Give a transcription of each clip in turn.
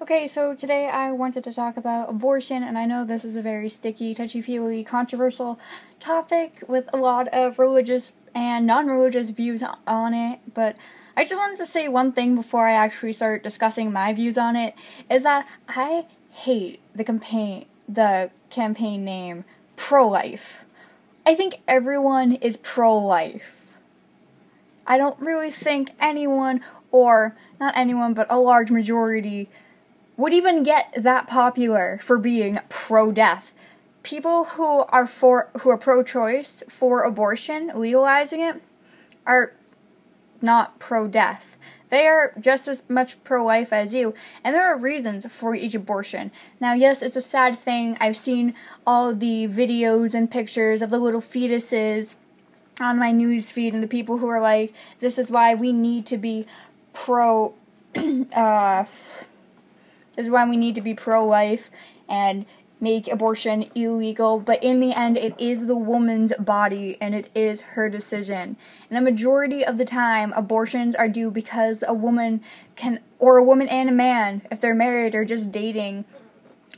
Okay, so today I wanted to talk about abortion, and I know this is a very sticky, touchy-feely, controversial topic with a lot of religious and non-religious views on it, but I just wanted to say one thing before I actually start discussing my views on it, is that I hate the campaign name pro-life. I think everyone is pro-life. I don't really think anyone, or not anyone, but a large majority would even get that popular for being pro-death. People who are pro-choice for abortion, legalizing it, are not pro-death. They are just as much pro-life as you, and there are reasons for each abortion. Now, yes, it's a sad thing. I've seen all the videos and pictures of the little fetuses on my news feed, and the people who are like, this is why we need to be this is why we need to be pro-life and make abortion illegal, but in the end, it is the woman's body, and it is her decision. And a majority of the time, abortions are due because a woman and a man, if they're married or just dating,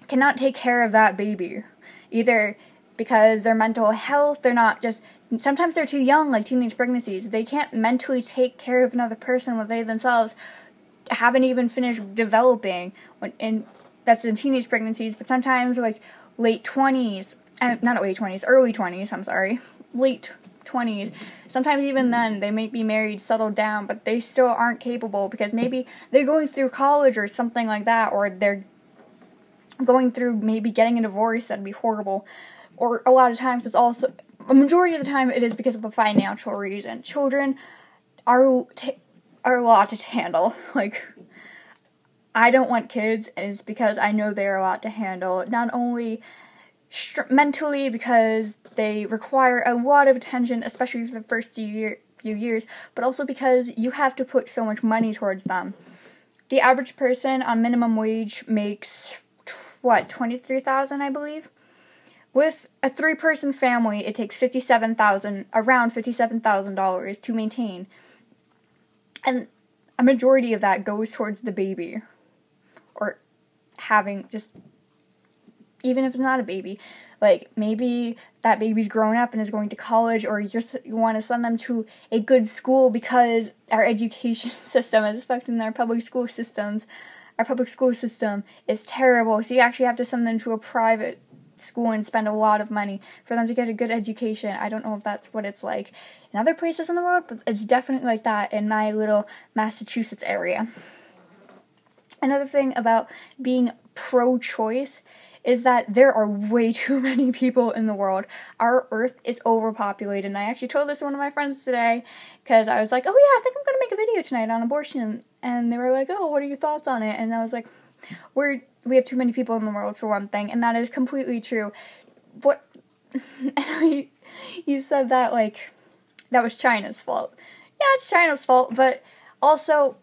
cannot take care of that baby. Either because their mental health, sometimes they're too young, like teenage pregnancies. They can't mentally take care of another person when they themselves haven't even finished developing, that's in teenage pregnancies, but sometimes like early 20s, late 20s, sometimes even then they may be married, settled down, but they still aren't capable because maybe they're going through college or something like that, or they're going through maybe getting a divorce. That'd be horrible. Or a lot of times a majority of the time it is because of a financial reason. Children are a lot to handle. Like, I don't want kids, and it's because I know they're a lot to handle. Not only mentally, because they require a lot of attention, especially for the first few years, but also because you have to put so much money towards them. The average person on minimum wage makes, $23,000, I believe? With a 3-person family, it takes around $57,000 to maintain. And a majority of that goes towards the baby. Or having even if it's not a baby, like maybe that baby's grown up and is going to college, or you want to send them to a good school because our education system is affecting our public school systems. Our public school system is terrible, so you actually have to send them to a private school and spend a lot of money for them to get a good education. I don't know if that's what it's like in other places in the world, but it's definitely like that in my little Massachusetts area. Another thing about being pro-choice is that there are way too many people in the world. Our earth is overpopulated, and I actually told this to one of my friends today, because I was like, oh yeah, I think I'm going to make a video tonight on abortion, and they were like, oh, what are your thoughts on it? And I was like, we have too many people in the world, for one thing, and that is completely true. You said that, like, that was China's fault. Yeah, it's China's fault, but also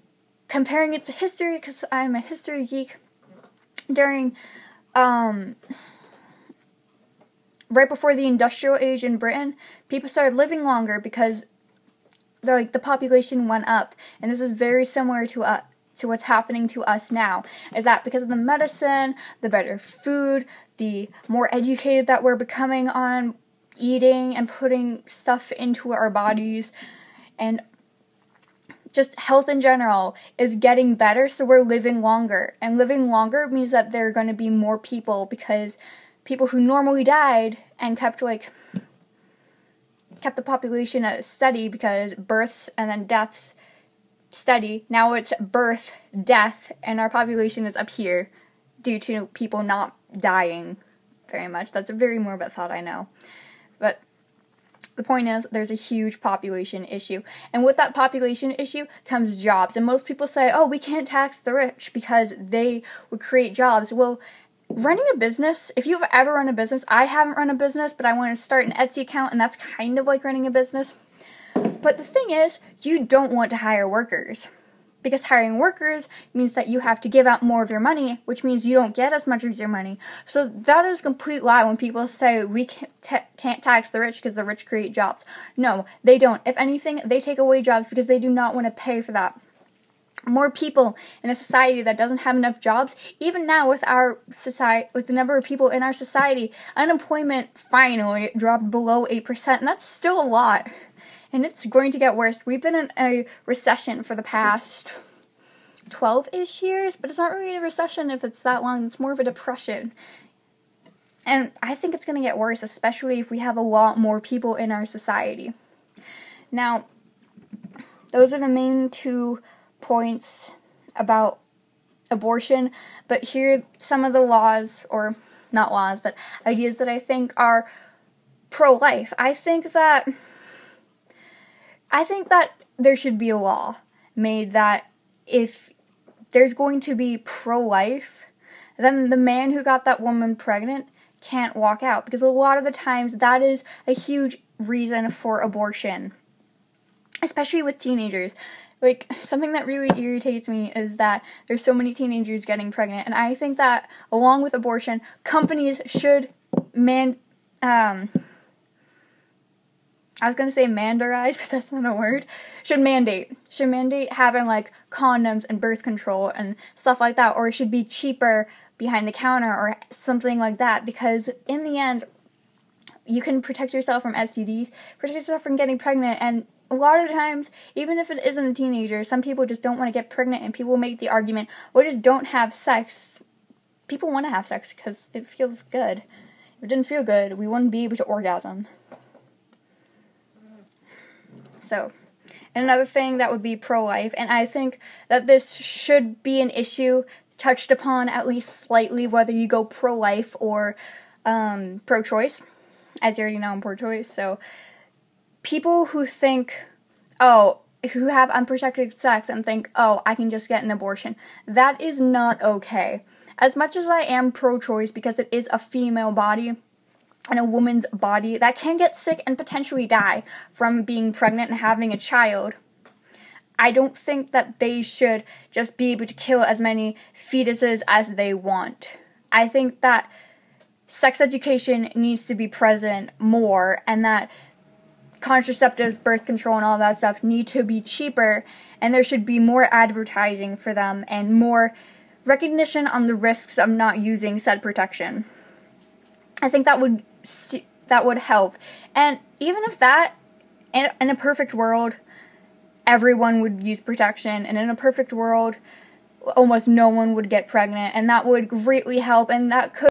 comparing it to history, because I'm a history geek, during, right before the industrial age in Britain, people started living longer because, the population went up, and this is very similar to what's happening to us now, is that because of the medicine, the better food, the more educated that we're becoming on eating and putting stuff into our bodies, and just health in general is getting better, so we're living longer. And living longer means that there are going to be more people, because people who normally died and kept the population at a steady, because births and then deaths steady. Now it's birth, death, and our population is up here due to people not dying very much. That's a very morbid thought, I know. But the point is, there's a huge population issue. And with that population issue comes jobs. And most people say, oh, we can't tax the rich because they would create jobs. Well, running a business, if you've ever run a business, I haven't run a business, but I want to start an Etsy account, and that's kind of like running a business. But the thing is, you don't want to hire workers, because hiring workers means that you have to give out more of your money, which means you don't get as much of your money. So that is a complete lie when people say we can't tax the rich because the rich create jobs. No, they don't. If anything, they take away jobs because they do not want to pay for that. more people in a society that doesn't have enough jobs. Even now with our society, with the number of people in our society, unemployment finally dropped below 8%, and that's still a lot. And it's going to get worse. We've been in a recession for the past 12-ish years, but it's not really a recession if it's that long. It's more of a depression. And I think it's going to get worse, especially if we have a lot more people in our society. Now, those are the main 2 points about abortion, but here are some of the laws, or not laws, but ideas that I think are pro-life. I think that there should be a law made that if there's going to be pro-life, then the man who got that woman pregnant can't walk out, because a lot of the times that is a huge reason for abortion, especially with teenagers. Like, something that really irritates me is that there's so many teenagers getting pregnant, and I think that along with abortion, companies should I was going to say mandarize, but that's not a word. Should mandate having, like, condoms and birth control and stuff like that, or it should be cheaper behind the counter or something like that, because in the end, you can protect yourself from STDs, protect yourself from getting pregnant, and a lot of the times, even if it isn't a teenager, some people just don't want to get pregnant, and people make the argument, well, just don't have sex. People want to have sex because it feels good. If it didn't feel good, we wouldn't be able to orgasm. So, and another thing that would be pro-life, and I think that this should be an issue touched upon at least slightly, whether you go pro-life or pro-choice. As you already know, I'm pro-choice, so people who who have unprotected sex and think, oh, I can just get an abortion, that is not okay. As much as I am pro-choice, because it is a female body and a woman's body that can get sick and potentially die from being pregnant and having a child, I don't think that they should just be able to kill as many fetuses as they want. I think that sex education needs to be present more, and that contraceptives, birth control, and all that stuff need to be cheaper, and there should be more advertising for them and more recognition on the risks of not using said protection. I think that would help. And even if that, in a perfect world, everyone would use protection, and in a perfect world, almost no one would get pregnant, and that would greatly help, and that could